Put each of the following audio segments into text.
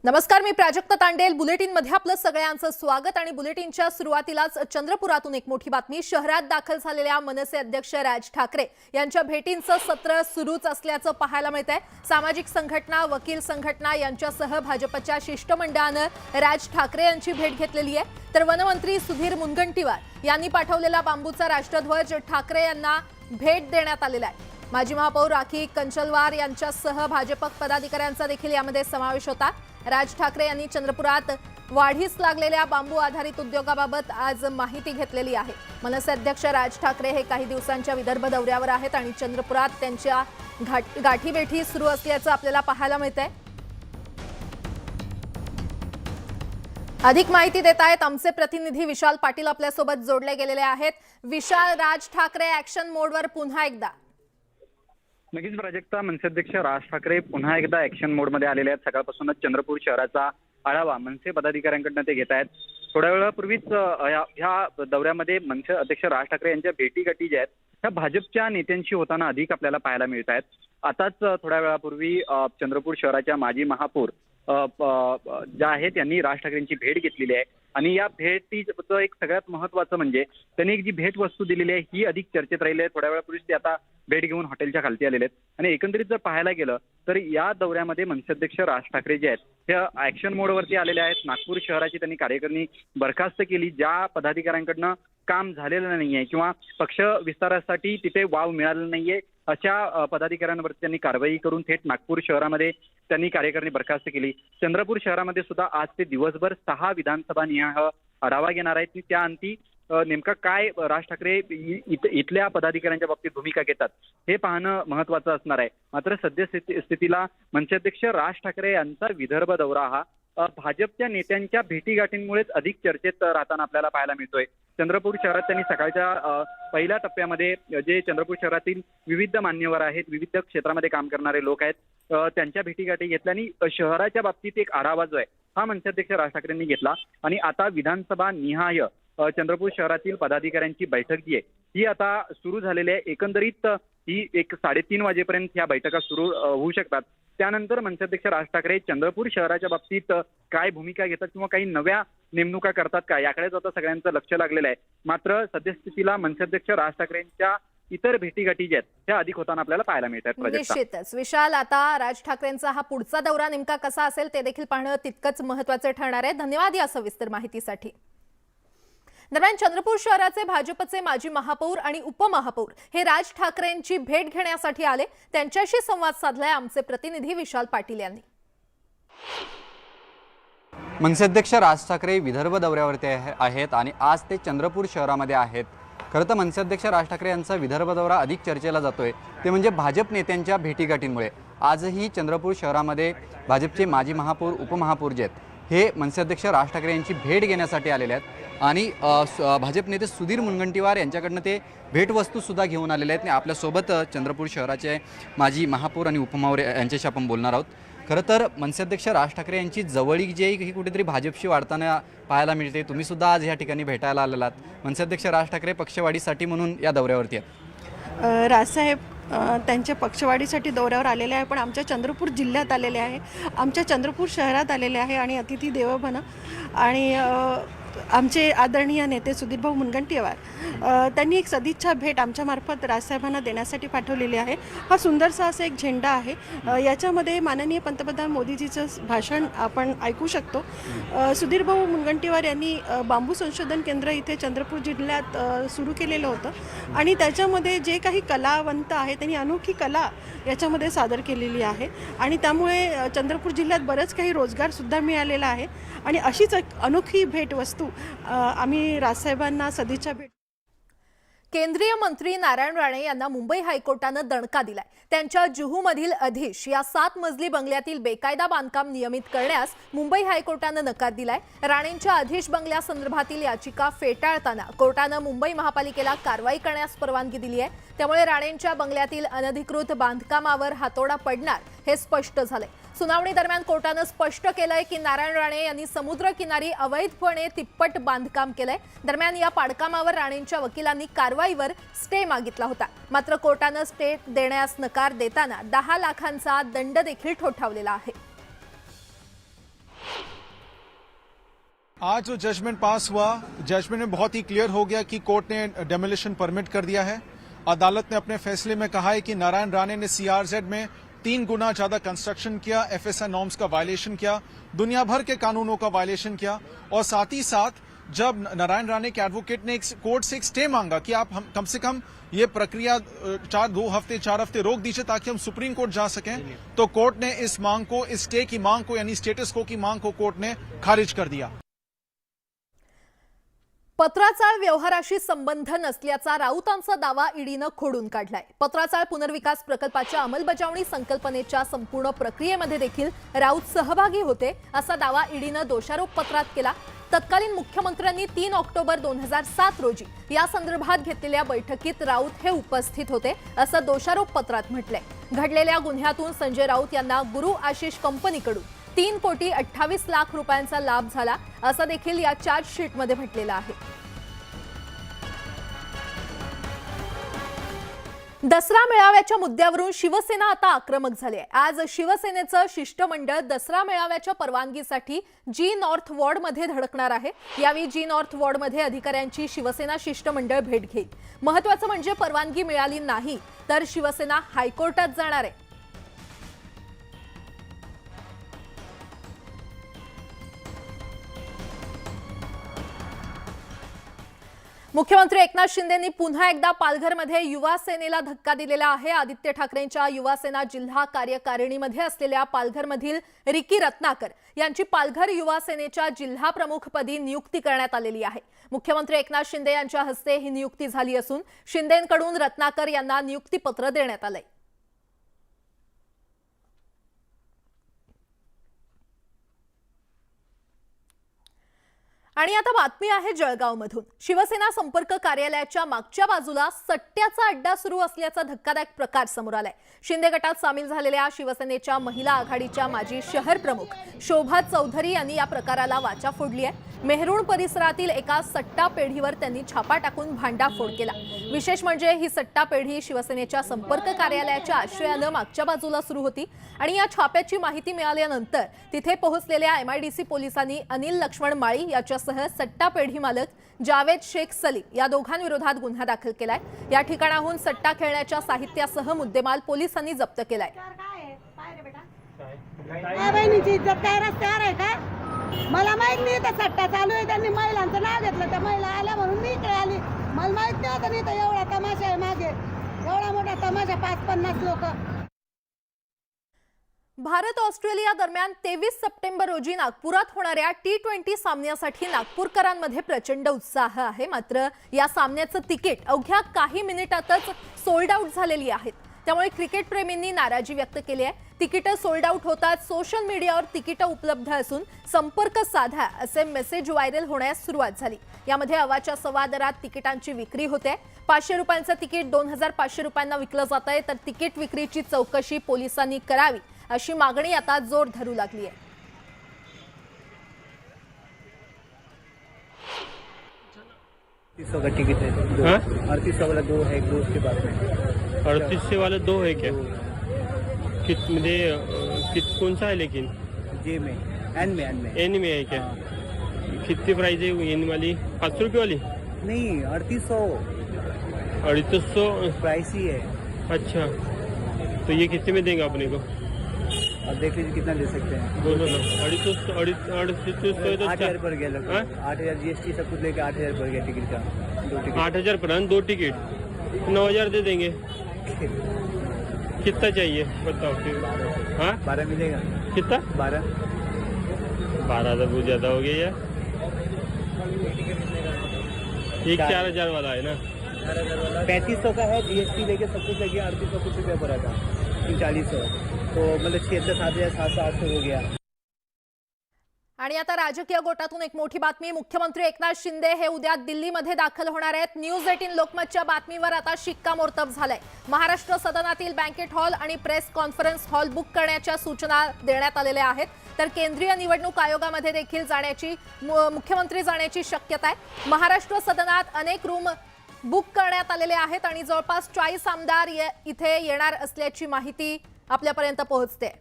नमस्कार, मी प्राजक्ता तांडेल. बुलेटिनमध्ये आपलं सगळ्यांचं स्वागत. आणि बुलेटिनच्या सुरुवातीलाच चंद्रपुरातून एक मोठी बातमी. शहरात दाखल झालेल्या मनसे अध्यक्ष राज ठाकरे यांच्या भेटींचं सत्र सुरूच असल्याचं पाहायला मिळतंय. सामाजिक संघटना, वकील संघटना यांच्यासह भाजपच्या शिष्टमंडळानं राज ठाकरे यांची भेट घेतलेली आहे. तर वनमंत्री सुधीर मुनगंटीवार यांनी पाठवलेला बांबूचा राष्ट्रध्वज ठाकरे यांना भेट देण्यात आलेला आहे. माजी महापौर राखी कंचलवार यांच्यासह भाजप पदाधिकाऱ्यांचा देखील यामध्ये समावेश होता. राज ठाकरे यांनी चंद्रपुरात वाढीस लागलेल्या बांबू आधारित उद्योगाबाबत आज माहिती घेतलेली आहे. मनसे अध्यक्ष राज ठाकरे हे काही दिवसांच्या विदर्भ दौऱ्यावर आहेत आणि चंद्रपुरात त्यांच्या गाठीभेटी सुरू असल्याचं आपल्याला पाहायला मिळतंय. अधिक माहिती देत आहेत आमचे प्रतिनिधी विशाल पाटील आपल्यासोबत जोडले गेलेले आहेत. विशाल, राज ठाकरे ऍक्शन मोडवर पुन्हा एकदा. नक्कीच प्राजक्ता, मनसे अध्यक्ष राज ठाकरे पुन्हा एकदा ऍक्शन मोडमध्ये आलेले आहेत. सकाळपासूनच चंद्रपूर शहराचा आढावा मनसे पदाधिकाऱ्यांकडून ते घेत आहेत. थोड्या वेळापूर्वीच ह्या दौऱ्यामध्ये मनसे अध्यक्ष राज ठाकरे यांच्या भेटीगाठी ज्या आहेत त्या भाजपच्या नेत्यांशी होताना अधिक आपल्याला पाहायला मिळत आहेत. आताच थोड्या वेळापूर्वी चंद्रपूर शहराच्या माजी महापौर ज्या आहेत त्यांनी राज ठाकरेंची भेट घेतलेली आहे. आणि या भेटीचं एक सगळ्यात महत्वाचं म्हणजे त्यांनी एक जी भेट वस्तू दिलेली आहे ही अधिक चर्चेत राहिली आहे. थोड्या वेळापूर्वीच ते आता भेट घेऊन हॉटेलच्या खालती आलेले आहेत. आणि एकंदरीत जर पाहायला गेलं तर या दौऱ्यामध्ये मनसे अध्यक्ष राज ठाकरे जे आहेत त्या ऍक्शन मोडवरती आलेले आहेत. नागपूर शहराची त्यांनी कार्यकारिणी बरखास्त केली. ज्या पदाधिकाऱ्यांकडनं काम झालेलं नाहीये किंवा पक्ष विस्तारासाठी तिथे वाव मिळालेला नाहीये अशा पदाधिकाऱ्यांवरती त्यांनी कारवाई करून थेट नागपूर शहरामध्ये त्यांनी कार्यकारिणी बरखास्त केली. चंद्रपूर शहरामध्ये सुद्धा आज ते दिवसभर 6 विधानसभा निहाय आढावा घेणार आहेत. त्या अंती नेमका काय राज ठाकरे इथल्या पदाधिकाऱ्यांच्या बाबतीत भूमिका घेतात हे पाहणं महत्वाचं असणार आहे. मात्र सद्यस्थितीला मनसे अध्यक्ष राज ठाकरे यांचा विदर्भ दौरा हा भाजपच्या नेत्यांच्या भेटीगाठींमुळेच अधिक चर्चेत राहताना आपल्याला पाहायला मिळतोय. चंद्रपूर शहरात त्यांनी सकाळच्या पहिल्या टप्प्यामध्ये जे चंद्रपूर शहरातील विविध मान्यवर आहेत, विविध क्षेत्रामध्ये काम करणारे लोक आहेत, त्यांच्या भेटीगाठी घेतल्या आणि शहराच्या बाबतीत एक आढावा जो आहे हा मनसे अध्यक्ष राज ठाकरेंनी घेतला. आणि आता विधानसभा निहाय चंद्रपूर शहरातील पदाधिकाऱ्यांची बैठक जी आहे ही आता सुरू झालेली आहे. एकंदरीत ही एक 3:30 वाजेपर्यंत ह्या बैठका सुरू होऊ शकतात. त्यानंतर मनसे अध्यक्ष राज ठाकरे चंद्रपूर शहराच्या बाबतीत काय भूमिका घेतात किंवा काही नव्या नेमणुका करतात का याकडेच आता सगळ्यांचं लक्ष लागलेलं आहे. मात्र सद्यस्थितीला मनसे अध्यक्ष राज ठाकरेंच्या इतर भेटीगाठी ज्या आहेत त्या अधिक होताना आपल्याला पाहायला मिळतात. निश्चितच विशाल, आता राज ठाकरेंचा हा पुढचा दौरा नेमका कसा असेल ते देखील पाहणं तितकंच महत्त्वाचं ठरणार आहे. धन्यवाद या सविस्तर माहितीसाठी. दरम्यान चंद्रपूर शहराचे भाजपचे माजी महापौर आणि उपमहापौर हे राज ठाकरेंची भेट घेण्यासाठी आले. त्यांच्याशी संवाद साधलाय आमचे प्रतिनिधी विशाल पाटील यांनी. मनसे अध्यक्ष राज ठाकरे विदर्भ दौऱ्यावरती आहेत आणि आज ते चंद्रपूर शहरामध्ये आहेत. खरं तर मनसे अध्यक्ष राज ठाकरे यांचा विदर्भ दौरा अधिक चर्चेला जातोय ते म्हणजे भाजप नेत्यांच्या भेटीगाठींमुळे. आजही चंद्रपूर शहरामध्ये भाजपचे माजी महापौर उपमहापौर जे आहेत हे मनसे अध्यक्ष राज ठाकरे यांची भेट घेण्यासाठी आलेले आहेत. आणि भाजप नेते सुधीर मुनगंटीवार यांच्याकडनं ते भेटवस्तूसुद्धा घेऊन आलेले आहेत. आणि आपल्यासोबत चंद्रपूर शहराचे माजी महापौर आणि उपमहापौर यांच्याशी आपण बोलणार आहोत. खरं तर मनसे अध्यक्ष राज ठाकरे यांची जवळीक जी ही कुठेतरी भाजपशी वाढताना पाहायला मिळते. तुम्ही सुद्धा आज या ठिकाणी भेटायला आलेलात. मनसे अध्यक्ष राज ठाकरे पक्षवाढीसाठी म्हणून या दौऱ्यावरती आहेत. राजसाहेब त्यांच्या पक्षवाढीसाठी दौऱ्यावर आलेले आहे, पण आमच्या चंद्रपूर जिल्ह्यात आलेले आहे, आमच्या चंद्रपूर शहरात आलेले आहे आणि अतिथी देवो भव. आणि आमचे आदरणीय नेते सुधीरभाऊ मुनगंटीवार त्यांनी एक सदिच्छा भेट आमच्यामार्फत राजसाहेबांना देण्यासाठी पाठवलेली आहे. हा सुंदरसा असा एक झेंडा आहे. याच्यामध्ये माननीय पंतप्रधान मोदीजीचं भाषण आपण ऐकू शकतो. सुधीरभाऊ मुनगंटीवार यांनी बांबू संशोधन केंद्र इथे चंद्रपूर जिल्ह्यात सुरू केलेलं होतं आणि त्याच्यामध्ये जे काही कलावंत आहे त्यांनी अनोखी कला याच्यामध्ये सादर केलेली आहे आणि त्यामुळे चंद्रपूर जिल्ह्यात बरंच काही रोजगारसुद्धा मिळालेला आहे. आणि अशीच एक अनोखी भेटवस्तू आम्ही राजसाहेबांना सदिच्छा भेट. केंद्रीय मंत्री नारायण राणे यांना मुंबई हायकोर्टानं दणका दिलाय. त्यांच्या जुहूमधील अधीश या 7 मजली बंगल्यातील बेकायदा बांधकाम नियमित करण्यास मुंबई हायकोर्टानं नकार दिलाय. राणेंच्या अधीश बंगल्यासंदर्भातील याचिका फेटाळताना कोर्टानं मुंबई महापालिकेला कारवाई करण्यास परवानगी दिली आहे. त्यामुळे राणेंच्या बंगल्यातील अनधिकृत बांधकामावर हातोडा पडणार हे स्पष्ट झालंय. सुनावणी दरम्यान कोर्टानं स्पष्ट केलंय की नारायण राणे यांनी समुद्रकिनारी अवैधपणे तिप्पट बांधकाम केलंय. दरम्यान या पाडकामावर राणेंच्या वकिलांनी कारवाईवर स्टे मागितला होता. मात्र कोर्टानं स्टे देण्यास नकार देताना 10 लाखांचा दंड देखील ठोठावलेला आहे. आज जो जजमेंट पास हुआ, जजमेंट में बहुत ही क्लियर हो गया कि कोर्ट ने डेमोलिशन परमिट कर दिया है। अदालत ने अपने फैसले में कहा है कि नारायण राणे ने सीआरजेड में 3 गुना ज्यादा कंस्ट्रक्शन किया, एफएसआई नॉर्म्स का वायलेशन किया, दुनिया भर के कानूनों का वायलेशन किया। और साथ ही साथ जब नारायण राणे के एडवोकेट ने कोर्ट से एक स्टे मांगा कि आप हम कम से कम ये प्रक्रिया 4 हफ्ते रोक दीजिए ताकि हम सुप्रीम कोर्ट जा सकें, तो कोर्ट ने इस मांग को, इस स्टे की मांग को, यानी स्टेटस को की मांग को कोर्ट ने खारिज कर दिया। पत्राचाळ व्यवहाराशी संबंध नसल्याचा राऊतांचा दावा ईडीनं खोडून काढलाय। पत्राचाळ पुनर्विकास प्रकल्पाच्या अंमलबजावणी संकल्पनेच्या संपूर्ण प्रक्रियेमध्ये देखील राऊत सहभागी होते असा दावा ईडीनं दोषारोप पत्रात केला। तत्कालीन मुख्यमंत्र्यांनी 3 ऑक्टोबर 2007 रोजी या संदर्भात घेतलेल्या बैठकीत राऊत हे उपस्थित होते असं दोषारोप पत्रात म्हटलंय। घडलेल्या गुन्ह्यातून संजय राऊत यांना गुरु आशिष कंपनीकडून 3 कोटी 28 लाख रुपयांचा लाभ झाला असं देखील या चार्जशीटमध्ये म्हटलेलं आहे। दसरा मेळाव्याच्या मुद्द्यावरून शिवसेना आता आक्रमक झाली आहे। आज शिवसेनेचं शिष्टमंडळ दसरा मेळाव्याच्या परवानगीसाठी जी नॉर्थ वॉर्डमध्ये धडकणार आहे। यावेळी जी नॉर्थ वॉर्डमध्ये अधिकाऱ्यांची शिवसेना शिष्टमंडळ भेट घेईल। महत्त्वाचं म्हणजे परवानगी मिळाली नाही तर शिवसेना हायकोर्टात जाणार आहे। मुख्यमंत्री एकनाथ शिंदेंनी पुन्हा एकदा पालघरमध्ये युवा सेनेला धक्का दिलेला आहे। आदित्य ठाकरेंच्या युवा सेना जिल्हा कार्यकारिणीमध्ये असलेल्या पालघरमधील रिकी रत्नाकर यांची पालघर युवा सेनेच्या जिल्हा प्रमुखपदी नियुक्ती करण्यात आलेली आहे। मुख्यमंत्री एकनाथ शिंदे यांच्या हस्ते ही नियुक्ती झाली असून शिंदेंकडून रत्नाकर यांना नियुक्तीपत्र देण्यात आलंय। आणि आता बातमी आहे जळगावमधून। शिवसेना संपर्क कार्यालयाच्या मागच्या बाजूला सट्ट्याचा अड्डा सुरू असल्याचा धक्कादायक प्रकार समोर आलाय। शिंदे गटात सामील झालेल्या शिवसेनेच्या महिला आघाडीच्या माजी शहर प्रमुख शोभा चौधरी यांनी या प्रकाराला वाचा फोडली आहे। मेहरुण परिसरातील एका सट्टा पेढीवर त्यांनी छापा टाकून भांडाफोड केला। विशेष म्हणजे ही सट्टा पेढी शिवसेनेच्या संपर्क कार्यालयाच्या आश्रयानं मागच्या बाजूला सुरू होती आणि या छाप्याची माहिती मिळाल्यानंतर तिथे पोहोचलेल्या एमआयडीसी पोलिसांनी अनिल लक्ष्मण माळी याच्यासह सट्टा पेढी मालक जावेद शेख सलीम या दोघांविरोधात गुन्हा दाखल केलाय। या ठिकाणाहून सट्टा खेळण्याच्या साहित्यासह मुद्देमाल पोलिसांनी जप्त केलाय। मला माहित नाही तर सट्टा चालू आहे, त्यांनी महिलांचं नाव घेतलं, त्या महिला आल्या म्हणून मी इकडे आली। मला माहित नाही होतं, नाही तर एवढा तमाशा आहे मागे, एवढा मोठा तमाशा, 5-50 लोक। भारत ऑस्ट्रेलिया दरम्यान 23 सप्टेंबर रोजी नागपुरात होणाऱ्या T20 सामन्यासाठी नागपूरकरांमध्ये प्रचंड उत्साह आहे। मात्र या सामन्याचं तिकीट अवघ्या काही मिनिटातच सोल्ड आउट झालेली आहेत। त्यामुळे क्रिकेट प्रेमींनी नाराजी व्यक्त केली आहे। तिकीटं सोल्ड आउट होतात सोशल मीडियावर तिकीटं उपलब्ध असून संपर्क साधा असे मेसेज व्हायरल होण्यास सुरुवात झाली। यामध्ये अवाच्या सव्वा दरात तिकिटांची विक्री होते। 500 रुपयांचं तिकीट 2500 रुपयांना विकलं जात आहे, तर तिकीट विक्रीची चौकशी पोलिसांनी करावी अशी मागणी आता जोर धरू लागली आहे। 3800 का टिकट है, 3800 वाला 2 है, 2 उसके बाद में 3800 वाला 2 है क्या? कौन सा है लेकिन? जे में एन में है क्या? कितनी प्राइस है एन वाली? 500 रुपये वाली? नहीं, 3800 प्राइस ही है। अच्छा, तो ये कितने में देंगे अपने को? अब देख लीजिए कितना दे सकते हैं। बोलो ना। 3800 8,000 पर गया लगभग, 8,000 जीएसटी सब कुछ लेके 8,000 पर गया टिकट का, 2 टिकट। 8,000 पर 2 टिकट, 9,000 दे देंगे। कितना चाहिए बताओ फिर? हाँ, 12 मिलेगा। कितना? 12 तो बहुत ज्यादा हो गया यार। एक 4,000 वाला है ना? 3500 का है, जीएसटी लेके सब कुछ लगे 3800 कुछ रुपया पड़ा था, 4000, तो मतलब 76, 7,000, 700, 800 हो गया। आणि आता राजकीय गोटातून एक मोठी बातमी। मुख्यमंत्री एकनाथ शिंदे हे उद्या दिल्लीमध्ये दाखल होणार आहेत। न्यूज 18 लोकमतच्या बातमीवर आता शिक्कामोर्तब झालंय। महाराष्ट्र सदनातील बँकेट हॉल आणि प्रेस कॉन्फरन्स हॉल बुक करण्याच्या सूचना देण्यात आलेल्या आहेत, तर केंद्रीय निवडणूक आयोगामध्ये देखील मुख्यमंत्री जाण्याची शक्यता आहे। महाराष्ट्र सदनात अनेक रूम बुक करण्यात आलेले आहेत आणि जवळपास 40 आमदार इथे येणार असल्याची माहिती आपल्यापर्यंत पोहोचते।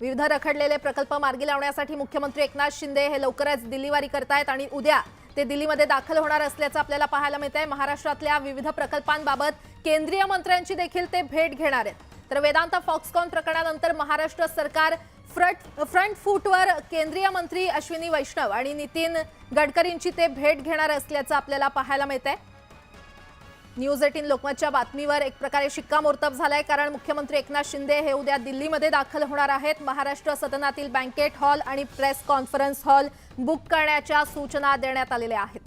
विविध रखडलेले प्रकल्प मार्गी लावण्यासाठी मुख्यमंत्री एकनाथ शिंदे हे लवकरच दिल्लीवारी करतायत आणि उद्या ते दिल्लीमध्ये दाखल होणार असल्याचं आपल्याला पाहायला मिळतंय। महाराष्ट्रातल्या विविध प्रकल्पांबाबत केंद्रीय मंत्र्यांची देखील ते भेट घेणार आहेत। तर वेदांता फॉक्सकॉन प्रकरणानंतर महाराष्ट्र सरकार फ्रंट फूटवर केंद्रीय मंत्री अश्विनी वैष्णव आणि नितीन गडकरींची ते भेट घेणार असल्याचं आपल्याला पाहायला मिळतंय। न्यूज 18 लोकमतच्या बातमीवर एक प्रकारे शिक्कामोर्तब झालाय, कारण मुख्यमंत्री एकनाथ शिंदे हे उद्या दिल्लीमध्ये दाखल होणार आहेत। महाराष्ट्र सदनातील बँकेट हॉल आणि प्रेस कॉन्फरन्स हॉल बुक करण्याच्या सूचना देण्यात आलेल्या आहेत।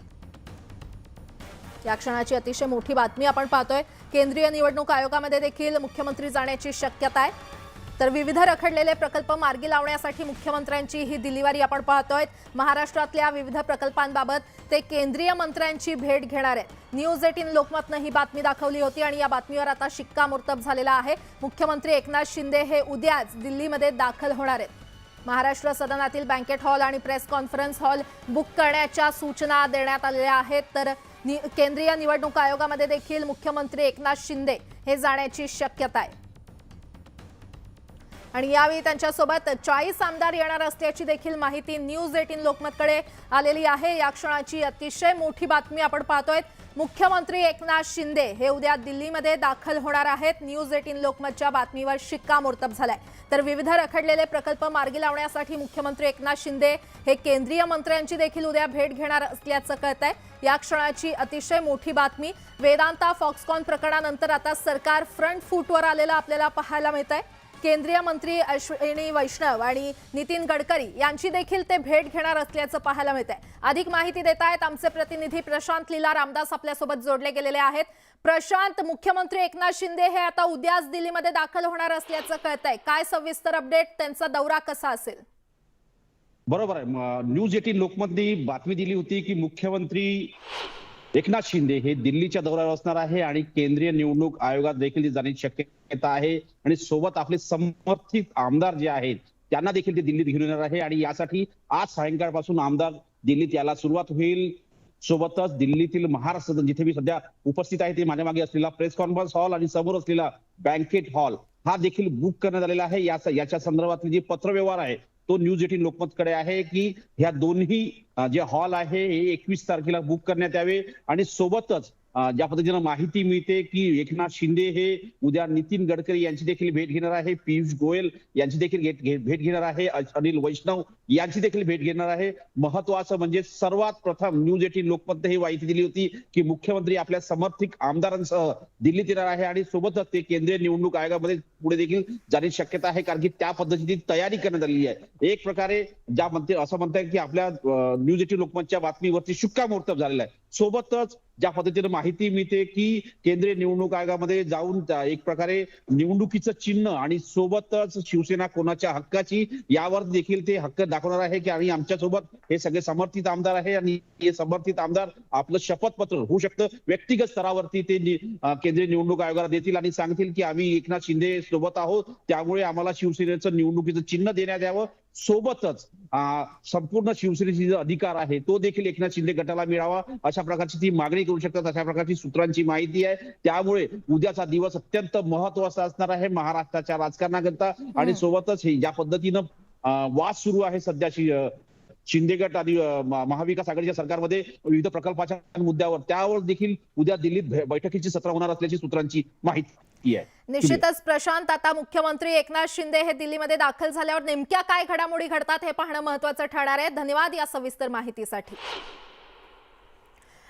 या क्षणाची अतिशय मोठी बातमी आपण पाहतोय। केंद्रीय निवडणूक आयोगामध्ये देखील मुख्यमंत्री जाण्याची शक्यता आहे। तर विविध रखडलेले प्रकल्प मार्गी लावण्यासाठी मुख्यमंत्र्यांची ही दिल्लीवारी आपण पाहतोय। महाराष्ट्रातल्या विविध प्रकल्पांबाबत ते केंद्रीय मंत्र्यांची भेट घेणार आहेत। न्यूज 18 लोकमतनं ही बातमी दाखवली होती आणि या बातमीवर आता शिक्कामोर्तब झालेला आहे। मुख्यमंत्री एकनाथ शिंदे हे उद्याच दिल्लीमध्ये दाखल होणार आहेत। महाराष्ट्र सदनातील बँकेट हॉल आणि प्रेस कॉन्फरन्स हॉल बुक करण्याच्या सूचना देण्यात आलेल्या आहेत। तर केंद्रीय निवडणूक आयोगामध्ये देखील मुख्यमंत्री एकनाथ शिंदे हे जाण्याची शक्यता आहे आणि यावेळी त्यांच्यासोबत 40 आमदार येणार असल्याची देखील माहिती न्यूज 18 लोकमतकडे आलेली आहे। या क्षणाची अतिशय मोठी बातमी आपण पाहतोय। मुख्यमंत्री एकनाथ शिंदे हे उद्या दिल्लीमध्ये दाखल होणार आहेत। न्यूज 18 लोकमतच्या बातमीवर शिक्कामोर्तब झालाय। तर विविध रखडलेले प्रकल्प मार्गी लावण्यासाठी मुख्यमंत्री एकनाथ शिंदे हे केंद्रीय मंत्र्यांची देखील उद्या भेट घेणार असल्याचं कळतंय। या क्षणाची अतिशय मोठी बातमी। वेदांता फॉक्सकॉन प्रकरणानंतर आता सरकार फ्रंट फूटवर आलेलं आपल्याला पाहायला मिळतंय। केंद्रीय मंत्री अश्विनी वैष्णव आणि नितीन गडकरी यांची देखील ते भेट घेणार असल्याचं पाहायला मिळतंय। अधिक माहिती देत आहेत आमचे प्रतिनिधी प्रशांत लीला रामदास आपल्यासोबत जोडले गेलेले आहेत। प्रशांत, मुख्यमंत्री एकनाथ शिंदे हे आता उद्याच दिल्लीमध्ये दाखल होणार असल्याचं कळतंय, काय सविस्तर अपडेट, त्यांचा दौरा कसा असेल? बरोबर आहे। न्यूज 18 लोकमतने बातमी दिली होती की मुख्यमंत्री एकनाथ शिंदे हे दिल्लीच्या दौऱ्यावर असणार आहे आणि केंद्रीय निवडणूक आयोगात देखील जाण्याची शक्यता आहे आणि सोबत आपले समर्थित आमदार जे आहेत त्यांना देखील ते दिल्लीत घेऊन येणार आहे आणि यासाठी आज सायंकाळपासून आमदार दिल्लीत यायला सुरुवात होईल। सोबतच दिल्लीतील महाराष्ट्र सदन जिथे मी सध्या उपस्थित आहे ते माझ्या मागे असलेला प्रेस कॉन्फरन्स हॉल आणि समोर असलेला बँकेट हॉल हा देखील बुक करण्यात आलेला आहे। याच्या संदर्भातले जे पत्रव्यवहार आहे तो न्यूज 18 लोकमतकडे आहे की ह्या दोन्ही जे हॉल आहे हे 21 तारखेला बुक करण्यात यावे आणि सोबतच ज्या पद्धतीनं माहिती मिळते की एकनाथ शिंदे हे उद्या नितीन गडकरी यांची देखील भेट घेणार आहे, पियुष गोयल यांची देखील भेट घेणार आहे, अनिल वैष्णव यांची देखील भेट घेणार आहे। महत्वाचं म्हणजे सर्वात प्रथम न्यूज 18 लोकमतने ही माहिती दिली होती की मुख्यमंत्री आपल्या समर्थित आमदारांसह दिल्लीत येणार आहे आणि सोबतच ते केंद्रीय निवडणूक आयोगामध्ये पुढे देखील जाण्याची शक्यता आहे, कारण की त्या पद्धतीची तयारी करण्यात आलेली आहे। एक प्रकारे ज्या म्हणते असं म्हणताय की आपल्या न्यूज 18 लोकमतच्या बातमीवरती शिक्कामोर्तब झालेला आहे। सोबतच ज्या पद्धतीने माहिती मिळते की केंद्रीय निवडणूक आयोगामध्ये जाऊन एक प्रकारे निवडणुकीचं चिन्ह आणि सोबतच शिवसेना कोणाच्या हक्काची यावर देखील ते हक्क दाखवणार आहे की आणि आमच्या सोबत हे सगळे समर्थित आमदार आहे आणि हे समर्थित आमदार आपलं शपथपत्र होऊ शकतं व्यक्तिगत स्तरावरती ते केंद्रीय निवडणूक आयोगाला देतील आणि सांगतील की आम्ही एकनाथ शिंदे सोबत आहोत, त्यामुळे आम्हाला शिवसेनेचं निवडणुकीचं चिन्ह देण्यात यावं। सोबतच संपूर्ण शिवसेनेची जो अधिकार आहे तो देखील एकनाथ शिंदे गटाला मिळावा अशा प्रकारची ती मागणी करू शकतात, अशा प्रकारची सूत्रांची माहिती आहे। त्यामुळे उद्याचा दिवस अत्यंत महत्वाचा असणार आहे महाराष्ट्राच्या राजकारणाकरता आणि सोबतच हे ज्या पद्धतीनं वाद सुरू आहे सध्याची शिंदे गट आणि महाविकास आघाडीच्या सरकारमध्ये विविध प्रकल्पाच्या मुद्द्यावर त्यावर देखील उद्या दिल्लीत बैठकीची सत्र होणार असल्याची सूत्रांची माहिती आहे। निश्चितच प्रशांत, आता मुख्यमंत्री एकनाथ शिंदे हे दिल्लीमध्ये दाखल झाल्यावर नेमक्या काय घडामोडी घडतात हे पाहणं महत्त्वाचं ठरणार आहे। धन्यवाद या सविस्तर माहितीसाठी।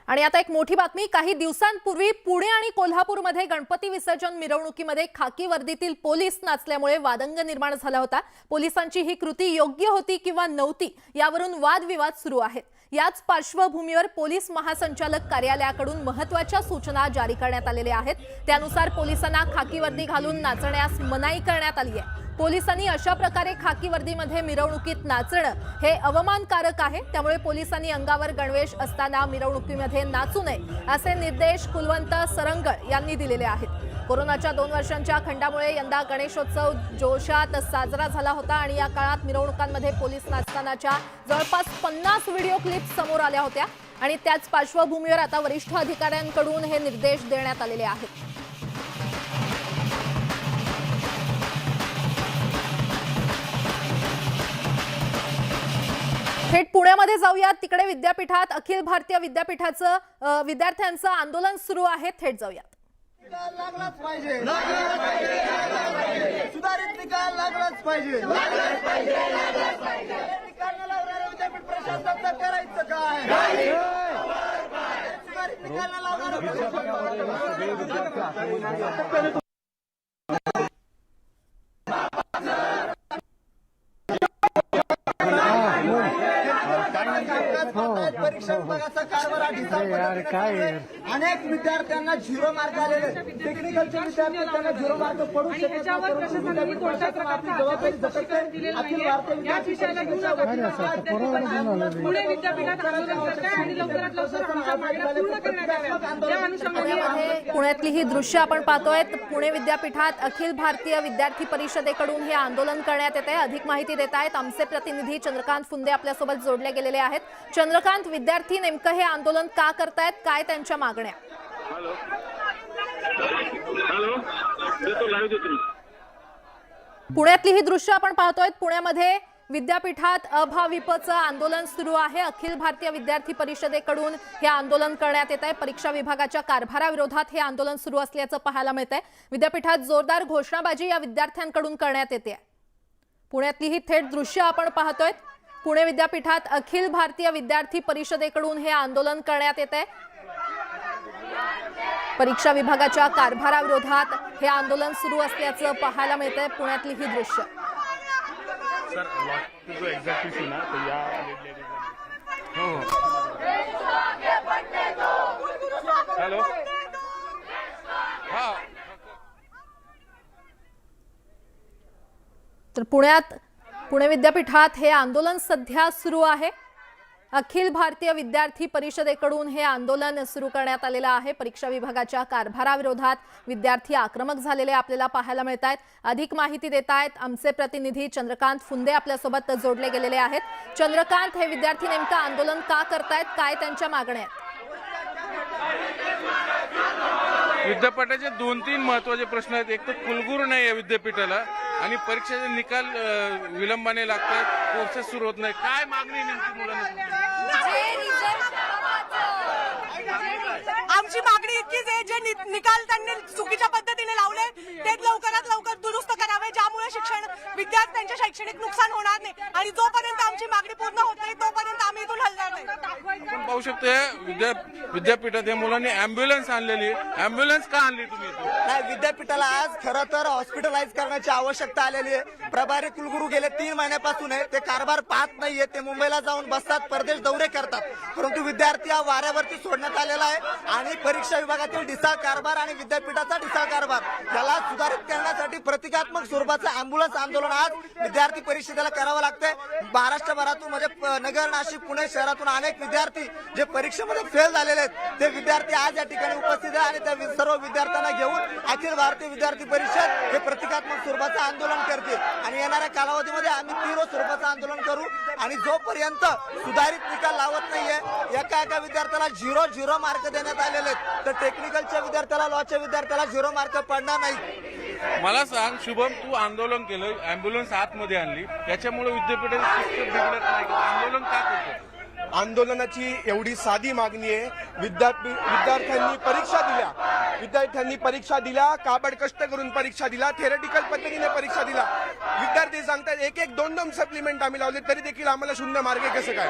आणि आता एक मोठी बातमी, काही दिवसांपूर्वी पुणे आणि कोल्हापूरमध्ये गणपती विसर्जन मिरवणुकीमध्ये खाकी वर्दीतील पोलीस नाचल्यामुळे वादंग निर्माण झाला होता। पोलिसांची ही कृती योग्य होती किंवा नव्हती यावरून वादविवाद सुरू आहेत। याच पार्श्वभूमीवर पोलीस महासंचालक कार्यालयाकडून महत्त्वाच्या सूचना जारी करण्यात आलेल्या आहेत। त्यानुसार पोलिसांना खाकी वर्दी घालून नाचण्यास मनाई करण्यात आली आहे। पोलिसांनी अशा प्रकारे खाकी वर्दीमध्ये मिरवणुकीत नाचणं हे अवमानकारक आहे, त्यामुळे पोलिसांनी अंगावर गणवेश असताना मिरवणुकीमध्ये नाचू नये असे निर्देश कुलवंत सरंगळ यांनी दिलेले आहेत। कोरोनाच्या 2 वर्षांच्या खंडामुळे यंदा गणेशोत्सव जोशात साजरा झाला होता आणि या काळात मिरवणुकांमध्ये पोलीस नाचतानाच्या जवळपास 50 व्हिडिओ क्लिप्स समोर आल्या होत्या आणि त्याच पार्श्वभूमीवर आता वरिष्ठ अधिकाऱ्यांकडून हे निर्देश देण्यात आलेले आहेत। थेट पुण्यामध्ये जाऊयात. तिकडे विद्यापीठात अखिल भारतीय विद्यापीठाचं विद्यार्थ्यांचं आंदोलन सुरू आहे. थेट जाऊयात. लागलाच पाहिजे सुधारित निकाल लागलाच पाहिजे विद्यापीठ प्रशासनाचं करायचं काय सुधारित निकाल लागला परीक्षा विभागाचा कारभार अनेक विद्यार्थ्यांना 0 मार्क आलेले टेक्निकलचे विद्यार्थी त्यांना 0 मार्क पडू शकत नाही. जबाबदारी झटकते. अखिल भारतीय विद्यार्थी पुणे विद्यापीठात आंदोलन करत आहे आणि लवकरात लवकर आमच्या मागण्या पूर्ण करण्यात याव्यात. या अनुषंगाने पुण्यातली ही दृश्य आपण पाहतोय. पुणे विद्यापीठात अखिल भारतीय विद्यार्थी परिषदेकडून हे आंदोलन करण्यात येत आहे. अधिक माहिती देत आहेत आमचे प्रतिनिधी चंद्रकांत फुंदे आपल्यासोबत जोडले गेलेले आहेत. चंद्रकांत, विद्यार्थी नेमकं हे आंदोलन का करतायत, काय त्यांच्या मागण्या? पुण्यातली ही दृश्य आपण पाहतोय. पुण्यामध्ये विद्यापीठात अभाविपचं आंदोलन सुरू आहे. अखिल भारतीय विद्यार्थी परिषदेकडून हे आंदोलन करण्यात येत आहे. परीक्षा विभागाच्या कारभाराविरोधात हे आंदोलन सुरू असल्याचं पाहायला मिळत आहे. विद्यापीठात जोरदार घोषणाबाजी या विद्यार्थ्यांकडून करण्यात येते. पुण्यातली ही थेट दृश्य आपण पाहतोय. पुणे विद्यापीठात अखिल भारतीय विद्यार्थी परिषदेकडून हे आंदोलन करण्यात येत आहे. परीक्षा विभागाच्या कारभाराविरोधात हे आंदोलन सुरू असल्याचं पाहायला मिळत आहे. पुण्यातली ही दृश्य. तर पुणे विद्यापीठात हे आंदोलन सध्या सुरू आहे. अखिल भारतीय विद्यार्थी परिषदेकडून हे आंदोलन सुरू करण्यात आलेलं आहे. परीक्षा विभागाच्या कारभाराविरोधात विद्यार्थी आक्रमक झालेले आपल्याला पाहायला मिळत आहेत. अधिक माहिती देत आहेत आमचे प्रतिनिधी चंद्रकांत फुंदे आपल्यासोबत जोडले गेलेले आहेत. चंद्रकांत, हे विद्यार्थी नेमकं आंदोलन का करतायत, काय त्यांच्या मागण्या आहेत? विद्यापीठाचे 2-3 महत्वाचे प्रश्न आहेत. एक तर कुलगुरू नाही आहे विद्यापीठाला आणि परीक्षेचे निकाल विलंबाने लागतात, कोर्सेस सुरू होत नाही. काय मागणी नेमकी मुलांना? आमची मागणी इतकीच आहे, जे निकाल त्यांनी चुकीच्या पद्धतीने लावले ते लवकरात लवकर दुरुस्त करावे, ज्यामुळे विद्यार्थ्यांचे शैक्षणिक नुकसान होणार नाही. आणि जोपर्यंत आमची मागणी पूर्ण होत नाही तोपर्यंत आम्ही इथून हलणार नाही. आपण पाहू शकतो विद्यापीठात या मुलांनी अँब्युलन्स आणलेली. अँब्युलन्स का आणली तुम्ही इथून? नाही, विद्यापीठाला आज खरं तर हॉस्पिटलाइज करण्याची आवश्यकता आलेली आहे. प्रभारी कुलगुरू गेले 3 महिन्यापासून आहे, ते कारभार पाहत नाहीये. ते मुंबईला जाऊन बसतात, परदेश दौरे करतात. परंतु विद्यार्थी हा वाऱ्यावरती सोडण्यात आलेला आहे आणि परीक्षा विभागातील ढिसाळ कारभार आणि विद्यापीठाचा ढिसाळ कारभार याला सुधारित करण्यासाठी प्रतिकात्मक स्वरूपाचं अँब्युलन्स आंदोलन आज विद्यार्थी परिषदेला करावं लागतंय. महाराष्ट्रभरातून म्हणजे नगर, नाशिक, पुणे शहरातून अनेक विद्यार्थी जे परीक्षेमध्ये फेल झालेले आहेत ते विद्यार्थी आज या ठिकाणी उपस्थित आहे आणि त्या सर्व विद्यार्थ्यांना घेऊन अखिल भारतीय विद्यार्थी परिषद हे प्रतिकात्मक स्वरूपाचं आंदोलन करते. आणि येणाऱ्या कालावधीमध्ये आम्ही तीव्र स्वरूपाचं आंदोलन करू आणि जोपर्यंत सुधारित निकाल लावत नाहीये, एका विद्यार्थ्याला 0 मार्क देण्यात आलेले आहेत, तर टेक्निकलच्या विद्यार्थ्याला, लॉच्या विद्यार्थ्याला 0 मार्क पडणार नाही. मला सांग शुभम, तू आंदोलन केलं, अँब्युलन्स आतमध्ये आणली, याच्यामुळे विद्यापीठाची शिस्त बिघडत नाही का? आंदोलन का करतो? आंदोलनाची एवढी साधी मागणी आहे. विद्यार्थ्यांनी परीक्षा दिल्या, काबड कष्ट करून परीक्षा दिला, थेरटिकल पद्धतीने परीक्षा दिला. विद्यार्थी सांगतात 1-2 सप्लिमेंट आम्ही लावले तरी देखील आम्हाला 0 मार्क कसं काय?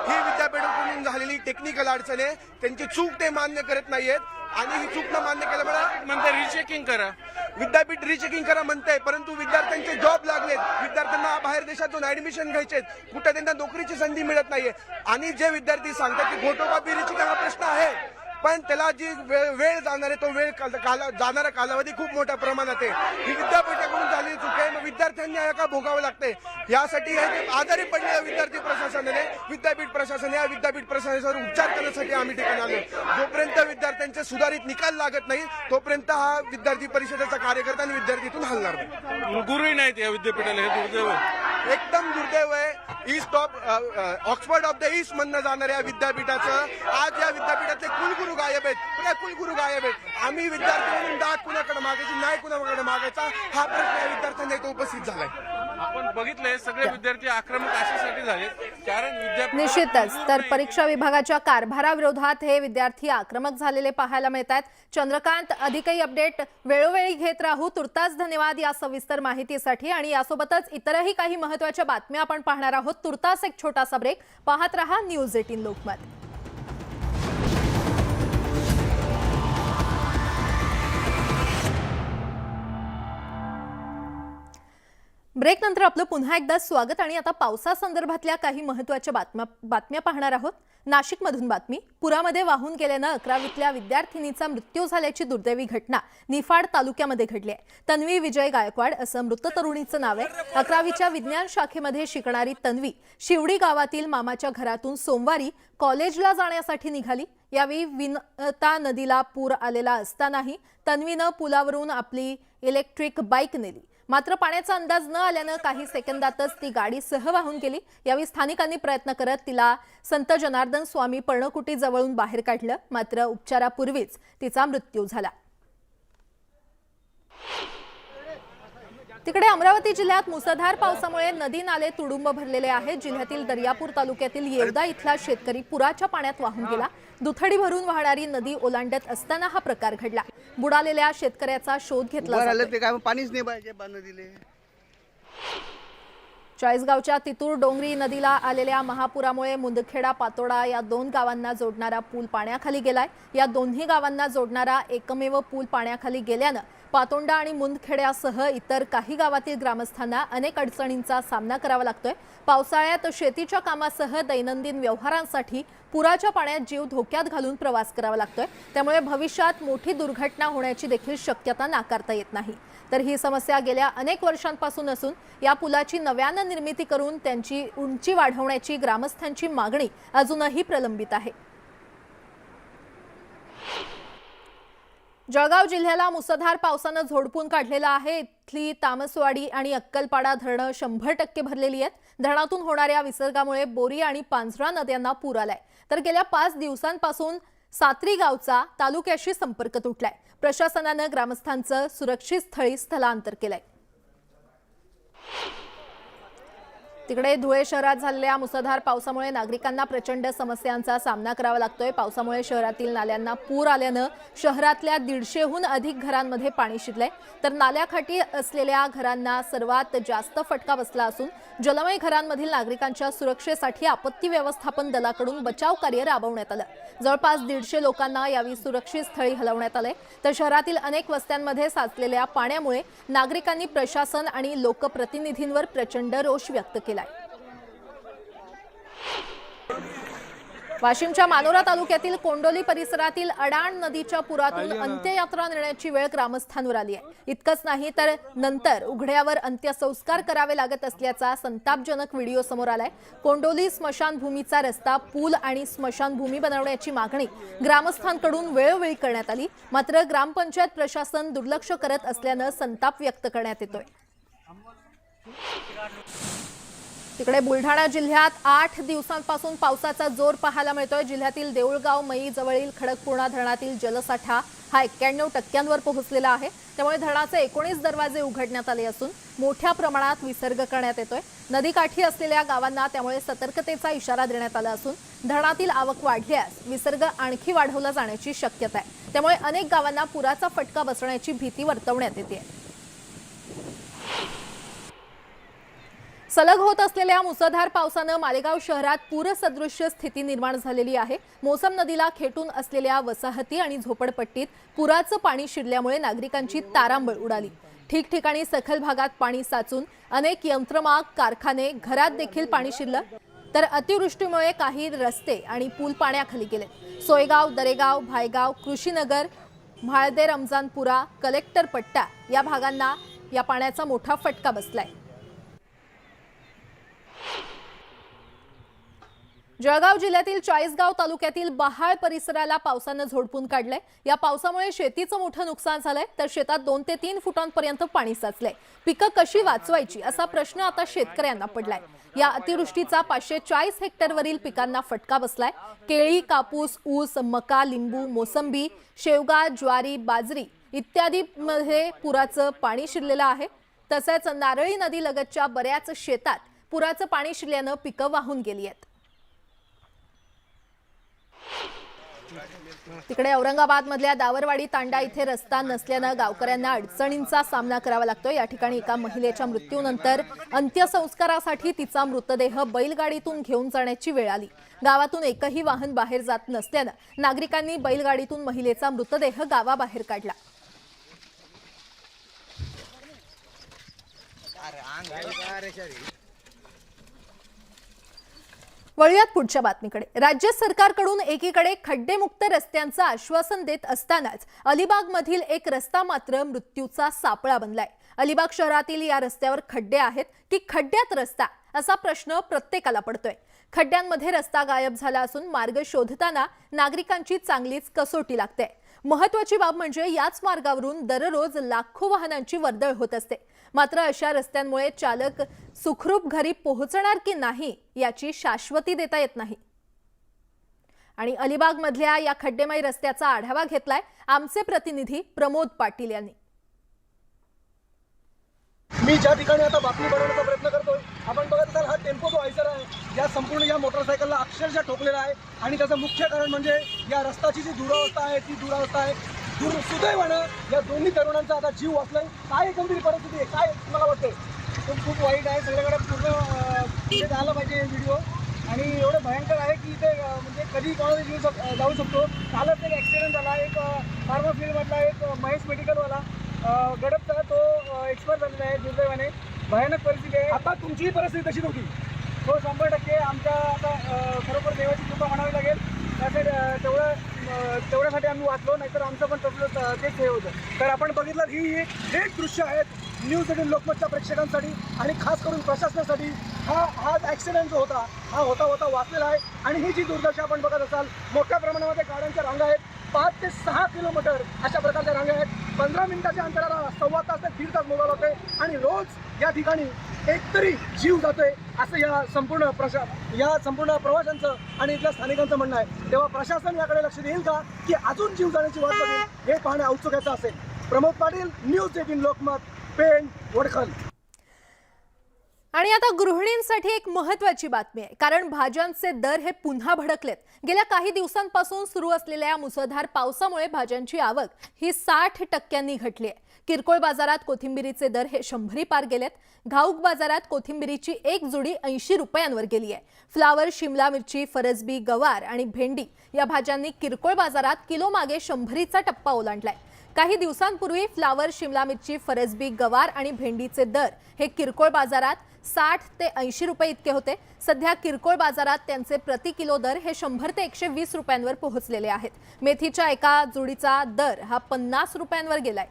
ही विद्यापीठाकडून झालेली टेक्निकल अडचण आहे. त्यांची चूक ते मान्य करत नाहीयेत आणि ही चूक न मान्य केल्यामुळे म्हणते रिचेकिंग करा. विद्यापीठ रिचेकिंग करा म्हणते, परंतु विद्यार्थ्यांचे जॉब लागलेत, विद्यार्थ्यांना बाहेर देशातून ऍडमिशन घ्यायचे, कुठे त्यांना नोकरीची संधी मिळत नाहीये. आणि जे विद्यार्थी सांगतात की फोटोकॉपी रिचेकिंग हा प्रश्न आहे, पण त्याला जी वेळ जाणार आहे तो जाणारा कालावधी खूप मोठ्या प्रमाणात आहे. ही विद्यापीठाकडून झालेली चूक आहे. मग विद्यार्थ्यांनी का भोगावं लागतंय? यासाठी आजारी पडलेल्या विद्यार्थी प्रशासनाने, विद्यापीठ प्रशासन, या विद्यापीठ प्रशासनावर उपचार करण्यासाठी आम्ही ठिकाणी आलो. जोपर्यंत विद्यार्थ्यांचे सुधारित निकाल लागत नाही तोपर्यंत हा विद्यार्थी परिषदेचा कार्यकर्ता आणि विद्यार्थीतून हलणार नाही. गुरुही नाहीत या विद्यापीठाला, हे दुर्दैव आहे. एकदम दुर्दैव आहे. East of Oxford of the east म्हणणं जाणाऱ्या विद्यापीठाचं आज या विद्यापीठातले कुलगुरू गायब आहेत. कुलगुरू गायब आहेत. आम्ही विद्यार्थी म्हणून डाग कुणाकडे मागायची, नाही कुणाकडे मागायचा, हा प्रश्न या विद्यार्थ्यांना इथे उपस्थित झालाय. आपण बघितलंय सगळे विद्यार्थी आक्रमक अशासाठी झाले कारण विद्यार्थी निश्चितच तर परीक्षा विभागाच्या कारभाराविरोधात हे विद्यार्थी आक्रमक झालेले पाहायला मिळत आहेत. चंद्रकांत, अधिकही अपडेट वेळोवेळी घेत राहू. तुर्तास धन्यवाद या सविस्तर माहितीसाठी. आणि यासोबतच इतरही काही महत्त्वाच्या बातम्या आपण पाहणार आहोत. तुर्तास एक छोटासा ब्रेक. पाहत रहा न्यूज 18 लोकमत. ब्रेक नंतर आपलं पुन्हा एकदा स्वागत. आणि आता पावसासंदर्भातल्या काही महत्त्वाच्या बातम्या पाहणार आहोत. नाशिकमधून बातमी. पुरामध्ये वाहून गेल्यानं 11वीतल्या विद्यार्थिनीचा मृत्यू झाल्याची दुर्दैवी घटना निफाड तालुक्यामध्ये घडली आहे. तन्वी विजय गायकवाड असं मृत तरुणीचं नाव आहे. 11वीच्या विज्ञान शाखेमध्ये शिकणारी तन्वी शिवडी गावातील मामाच्या घरातून सोमवारी कॉलेजला जाण्यासाठी निघाली. यावेळी विनता नदीला पूर आलेला असतानाही तन्वीनं पुलावरून आपली इलेक्ट्रिक बाईक नेली. मात्र पाण्याचा अंदाज न आल्यानं काही सेकंदातच ती गाडी सह वाहून गेली. यावेळी स्थानिकांनी प्रयत्न करत तिला संत जनार्दन स्वामी पर्णकुटी जवळून बाहेर काढलं. मात्र उपचारापूर्वीच तिचा मृत्यू झाला. तिकडे अमरावती जिल्ह्यात मुसळधार पावसामुळे नदी नाले तुडुंब भरलेले आहेत. जिल्ह्यातील दर्यापूर तालुक्यातील येवदा इथला शेतकरी पुराच्या पाण्यात वाहून गेला. दुथडी भरून वाहणारी नदी ओलांडत असताना हा प्रकार घडला. बुडालेल्या शेतकऱ्याचा शोध घेतला जातोय. पाणीच नाही पाहिजे नदीले. चाळीसगावच्या तितूर डोंगरी नदीला आलेल्या महापुरामुळे मुंदखेडा पातोडा या 2 गावांना जोडणारा पूल पाण्याखाली गेलाय. या दोन्ही गावांना जोडणारा एकमेव पूल पाण्याखाली गेल्यानं पातोंडा आणि मुंदखेड्यासह इतर काही गावातील ग्रामस्थांना अनेक अडचणींचा सामना करावा लागतोय. पावसाळ्यात शेतीच्या कामासह दैनंदिन व्यवहारांसाठी पुराच्या पाण्यात जीव धोक्यात घालून प्रवास करावा लागतोय. त्यामुळे भविष्यात मोठी दुर्घटना होण्याची देखील शक्यता नाकारता येत नाही. तर ही समस्या गेल्या अनेक वर्षांपासून असून या पुलाची नव्यानं निर्मिती करून त्यांची उंची वाढवण्याची ग्रामस्थांची मागणी अजूनही प्रलंबित आहे. जळगाव जिल्ह्याला मुसळधार पावसानं झोडपून काढलेला आहे. इथली तामसवाडी आणि अक्कलपाडा धरणं 100% भरलेली आहेत. धरणातून होणाऱ्या विसर्गामुळे बोरी आणि पांझरा नद्यांना पूर आलाय. तर गेल्या 5 दिवसांपासून सात्री गावचा तालुक्याशी संपर्क तुटलाय. प्रशासनानं ग्रामस्थांचं सुरक्षित स्थळी स्थलांतर केलंय. तिकडे धुळे शहरात झालेल्या मुसळधार पावसामुळे नागरिकांना प्रचंड समस्यांचा सामना करावा लागतोय. पावसामुळे शहरातील नाल्यांना पूर आल्यानं शहरातल्या 150हून अधिक घरांमध्ये पाणी शिरलंय. तर नाल्याखाटी असलेल्या घरांना सर्वात जास्त फटका बसला असून जलमय घरांमधील नागरिकांच्या सुरक्षेसाठी आपत्ती व्यवस्थापन दलाकडून बचाव कार्य राबवण्यात आलं. जवळपास 150 लोकांना यावेळी सुरक्षित स्थळी हलवण्यात आलंय. तर शहरातील अनेक वस्त्यांमध्ये साचलेल्या पाण्यामुळे नागरिकांनी प्रशासन आणि लोकप्रतिनिधींवर प्रचंड रोष व्यक्त केला. वाशिमच्या मानोरा तालुक्यातील कोंडोली परिसरातील अडाण नदीच्या पुरातून अंत्ययात्रा नेण्याची वेळ ग्रामस्थांवर आली आहे. इतकंच नाही तर नंतर उघड्यावर अंत्यसंस्कार करावे लागत असल्याचा संतापजनक व्हिडिओ समोर आलाय. कोंडोली स्मशानभूमीचा रस्ता, पूल आणि स्मशानभूमी बनवण्याची मागणी ग्रामस्थांकडून वेळोवेळी करण्यात आली. मात्र ग्रामपंचायत प्रशासन दुर्लक्ष करत असल्यानं संताप व्यक्त करण्यात येतोय. तिकडे बुलढाणा जिल्ह्यात 8 दिवसांपासून पावसाचा जोर पाहायला मिळतोय. जिल्ह्यातील देऊळगाव मई जवळील खडकपूर्णा धरणातील जलसाठा हा 91% पोहोचलेला आहे. त्यामुळे धरणाचे 19 दरवाजे उघडण्यात आले असून मोठ्या प्रमाणात विसर्ग करण्यात येतोय. नदीकाठी असलेल्या गावांना त्यामुळे सतर्कतेचा इशारा देण्यात आला असून धरणातील आवक वाढल्यास विसर्ग आणखी वाढवला जाण्याची शक्यता आहे. त्यामुळे अनेक गावांना पुराचा फटका बसण्याची भीती वर्तवण्यात येते. सलग होत असलेल्या मुसळधार पावसानं मालेगाव शहरात पूरसदृश्य स्थिती निर्माण झालेली आहे. मोसम नदीला खेटून असलेल्या वसाहती आणि झोपडपट्टीत पुराचं पाणी शिरल्यामुळे नागरिकांची तारांबळ उडाली. ठिकठिकाणी सखल भागात पाणी साचून अनेक यंत्रमाग, कारखाने, घरात देखील पाणी शिरलं. तर अतिवृष्टीमुळे काही रस्ते आणि पूल पाण्याखाली गेले. सोयगाव, दरेगाव, भायगाव, कृषीनगर, म्हाळदे, रमजानपुरा, कलेक्टर पट्टा या भागांना या पाण्याचा मोठा फटका बसलाय. जळगाव जिल्ह्यातील चाळीसगाव तालुक्यातील बहाळ परिसराला पावसानं झोडपून काढलंय. या पावसामुळे शेतीचं मोठं नुकसान झालंय. तर शेतात 2 ते 3 फुटांपर्यंत पाणी साचलंय. पिकं कशी वाचवायची असा प्रश्न आता शेतकऱ्यांना पडलाय. या अतिवृष्टीचा 540 हेक्टरवरील पिकांना फटका बसलाय. केळी, कापूस, ऊस, मका, लिंबू, मोसंबी, शेवगा, ज्वारी, बाजरी इत्यादी मध्ये पुराचं पाणी शिरलेलं आहे. तसेच नारळी नदी लगतच्या बऱ्याच शेतात पुराचं पाणी शिरल्यानं पिकं वाहून गेली आहेत. तिकडे औरंगाबाद मधल्या दावरवाडी तांडा इथे रस्ता नसल्यानं गावकऱ्यांना अडचणींचा सामना करावा लागतोय. या ठिकाणी एका महिलेच्या मृत्यूनंतर अंत्यसंस्कारासाठी तिचा मृतदेह बैलगाडीतून घेऊन जाण्याची वेळ आली. गावातून एकही वाहन बाहेर जात नसल्यानं नागरिकांनी बैलगाडीतून महिलेचा मृतदेह गावाबाहेर काढला. वळूयात पुढच्या बातमीकडे. राज्य सरकारकडून एकीकडे खड्डेमुक्त रस्त्यांचं आश्वासन देत असतानाच अलिबागमधील एक रस्ता मात्र मृत्यूचा सापळा बनलाय. अलिबाग शहरातील या रस्त्यावर खड्डे आहेत की खड्ड्यात रस्ता असा प्रश्न प्रत्येकाला पडतोय. खड्ड्यांमध्ये रस्ता गायब झाला असून मार्ग शोधताना नागरिकांची चांगलीच कसोटी लागते. महत्त्वाची बाब म्हणजे याच मार्गावरून दररोज लाखो वाहनांची वर्दळ होत असते. मात्र अशा रस्त्यांमुळे चालक सुखरूप घरी पोहोचणार की नाही याची शाश्वती देता येत नाही. आणि अलिबाग मधल्या या खड्डेमय रस्त्याचा आढावा घेतलाय आमचे प्रतिनिधी प्रमोद पाटील यांनी. मी ज्या ठिकाणी आता बातमी बनवण्याचा प्रयत्न करतोय, आपण बघत असाल हा टेम्पो जो आयसर आहे या संपूर्ण या मोटरसायकलला अक्षरशः ठोकलेला आहे. आणि त्याचं मुख्य कारण म्हणजे या रस्त्याची जी दुरावस्था आहे ती दुरावस्था आहे. सुदैवानं या दोन्ही तरुणांचा आता जीव वाचलाय. काय गंभीर परिस्थिती आहे, काय मला वाटतं खूप वाईट आहे. सगळ्याकडे पूर्ण आलं पाहिजे हे व्हिडिओ. आणि एवढं भयंकर आहे की इथे म्हणजे कधी कोणाचा जीव जाऊ शकतो. कालच एक ॲक्सिडेंट झाला. एक फार्मा फील्डमधला एक महेश मेडिकलवाला गडपचा तो एक्सपायर झालेला आहे दुर्दैवाने. भयानक परिस्थिती आहे. आता तुमचीही परिस्थिती तशी नव्हती. हो 100% आमच्या आता खरोखर देवाची कृपा म्हणावी लागेल. तेवढ्यासाठी आम्ही वाचलो, नाहीतर आमचं पण तसलं तेच हे होतं. तर आपण बघितलं ही एक थेट दृश्य आहेत न्यूज 18 लोकमतच्या प्रेक्षकांसाठी आणि खास करून प्रशासनासाठी. हा ॲक्सिडेंट जो होता हा होता वाचलेला आहे. आणि ही जी दुर्दशा आपण बघत असाल, मोठ्या प्रमाणामध्ये गाड्यांच्या रांगा आहेत. 5 ते 6 किलोमीटर अशा प्रकारच्या रांगा आहेत. 15 मिनिटाच्या अंतराला 1.25 तास ते 1.5 तास मोबाईल होते. आणि रोज या ठिकाणी एकतरी जीव जातोय असं या संपूर्ण प्रवाशांचं आणि इथल्या स्थानिकांचं म्हणणं आहे. तेव्हा प्रशासन याकडे लक्ष देईल का की अजून जीव जाण्याची वाट बघेल हे पाहणे औत्सुक्याचं असेल. प्रमोद पाटील, न्यूज 18 लोकमत, पेण, वडखल. आणि आता गृहिणींसाठी एक महत्त्वाची बातमी आहे, कारण भाज्यांचे दर हे पुन्हा भडकलेत. गेल्या काही दिवसांपासून सुरू असलेल्या मुसळधार पावसामुळे भाज्यांची आवक ही 60% घटली आहे. किरकोळ बाजारात कोथिंबिरीचे दर हे 100 पार गेलेत. घाऊक बाजारात कोथिंबिरीची एक जुडी 80 रुपयांवर गेली आहे. फ्लावर, शिमला मिरची, फरसबी, गवार आणि भेंडी या भाज्यांनी किरकोळ बाजारात किलो मागे 100चा टप्पा ओलांडलाय. काही दिवसांपूर्वी फ्लावर, शिमला मिरची, फरसबी, गवार आणि भेंडीचे दर हे किरकोळ बाजारात 60 ते 80 रुपये इतके होते. सध्या किरकोळ बाजारात त्यांचे प्रति किलो दर हे 100 ते 120 रुपयांवर पोहोचलेले आहेत. मेथीच्या एका जुडीचा दर हा 50 रुपयांवर गेलाय.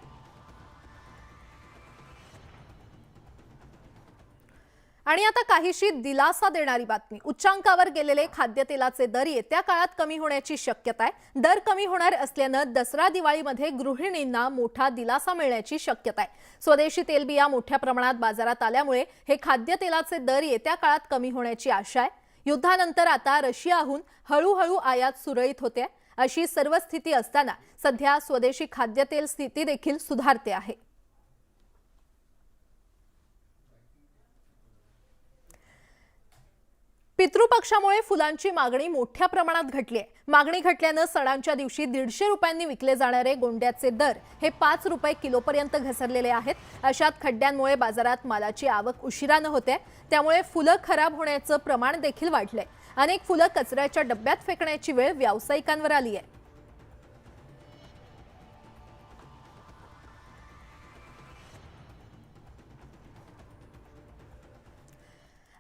आणि आता काहीशी दिलासा देणारी बातमी. उच्चांकावर गेलेले खाद्यतेलाचे दर येत्या काळात कमी होण्याची शक्यता आहे. दर कमी होणार असल्यानं दसरा दिवाळीमध्ये गृहिणींना मोठा दिलासा मिळण्याची शक्यता आहे. स्वदेशी तेलबिया मोठ्या प्रमाणात बाजारात आल्यामुळे हे खाद्यतेलाचे दर येत्या काळात कमी होण्याची आशा आहे. युद्धानंतर आता रशियाहून हळूहळू आयात सुरळीत होते. अशी सर्व स्थिती असताना सध्या स्वदेशी खाद्यतेल स्थिती देखील सुधारते आहे. पितृपक्षामुळे फुलांची मागणी मोठ्या प्रमाणात घटली आहे. मागणी घटल्यानं सणांच्या दिवशी 150 रुपयांनी विकले जाणारे गोंड्याचे दर हे 5 रुपये किलोपर्यंत घसरलेले आहेत. अशात खड्ड्यांमुळे बाजारात मालाची आवक उशिरानं होते. त्यामुळे फुलं खराब होण्याचं प्रमाण देखील वाढलंय. अनेक फुलं कचऱ्याच्या डब्यात फेकण्याची वेळ व्यावसायिकांवर आली आहे.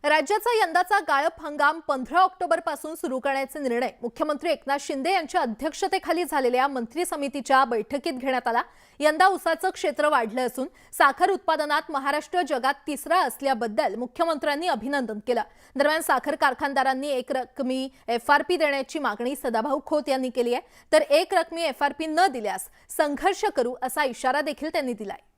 राज्याचा यंदाचा गाळप हंगाम 15 ऑक्टोबर पासून सुरू करण्याचे निर्णय मुख्यमंत्री एकनाथ शिंदे यांच्या अध्यक्षतेखाली झालेल्या मंत्री समितीच्या बैठकीत घेण्यात आला. यंदा ऊसाचं क्षेत्र वाढलं असून साखर उत्पादनात महाराष्ट्र जगात 3रा असल्याबद्दल मुख्यमंत्र्यांनी अभिनंदन केलं. दरम्यान साखर कारखानदारांनी एक रकमी FRP देण्याची मागणी सदाभाऊ खोत यांनी केली आहे. तर एक रकमी FRP न दिल्यास संघर्ष करू असा इशारा देखील त्यांनी दिलाय.